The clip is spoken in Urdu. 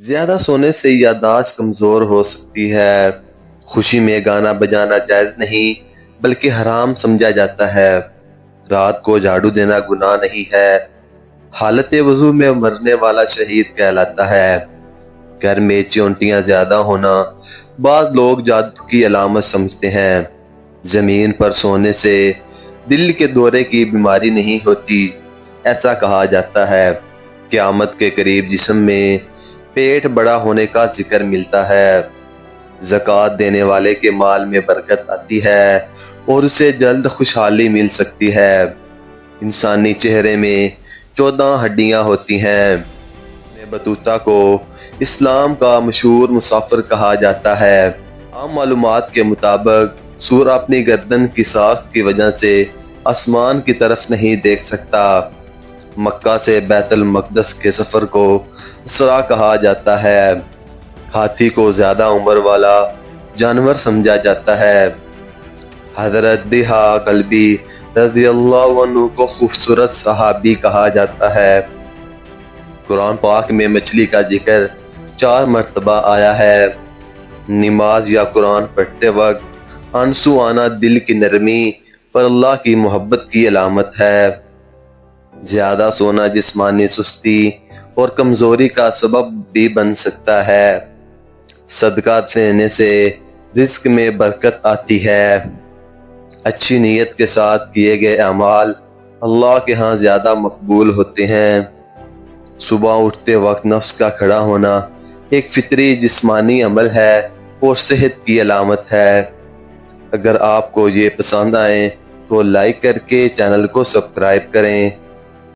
زیادہ سونے سے یادداشت کمزور ہو سکتی ہے۔ خوشی میں گانا بجانا جائز نہیں بلکہ حرام سمجھا جاتا ہے۔ رات کو جھاڑو دینا گناہ نہیں ہے۔ حالت وضو میں مرنے والا شہید کہلاتا ہے۔ گھر میں چونٹیاں زیادہ ہونا بعض لوگ جادو کی علامت سمجھتے ہیں۔ زمین پر سونے سے دل کے دورے کی بیماری نہیں ہوتی، ایسا کہا جاتا ہے۔ قیامت کے قریب جسم میں پیٹ بڑا ہونے کا ذکر ملتا ہے۔ زکوٰۃ دینے والے کے مال میں برکت آتی ہے اور اسے جلد خوشحالی مل سکتی ہے۔ انسانی چہرے میں 14 ہڈیاں ہوتی ہیں۔ بطوطہ کو اسلام کا مشہور مسافر کہا جاتا ہے۔ عام معلومات کے مطابق سور اپنی گردن کی ساخت کی وجہ سے آسمان کی طرف نہیں دیکھ سکتا۔ مکہ سے بیت المقدس کے سفر کو اسرا کہا جاتا ہے۔ ہاتھی کو زیادہ عمر والا جانور سمجھا جاتا ہے۔ حضرت دہا کلبی رضی اللہ عنہ کو خوبصورت صحابی کہا جاتا ہے۔ قرآن پاک میں مچھلی کا ذکر 4 مرتبہ آیا ہے۔ نماز یا قرآن پڑھتے وقت آنسو آنا دل کی نرمی پر اللہ کی محبت کی علامت ہے۔ زیادہ سونا جسمانی سستی اور کمزوری کا سبب بھی بن سکتا ہے۔ صدقہ دینے سے رزق میں برکت آتی ہے۔ اچھی نیت کے ساتھ کیے گئے اعمال اللہ کے ہاں زیادہ مقبول ہوتے ہیں۔ صبح اٹھتے وقت نفس کا کھڑا ہونا ایک فطری جسمانی عمل ہے اور صحت کی علامت ہے۔ اگر آپ کو یہ پسند آئے تو لائک کر کے چینل کو سبسکرائب کریں۔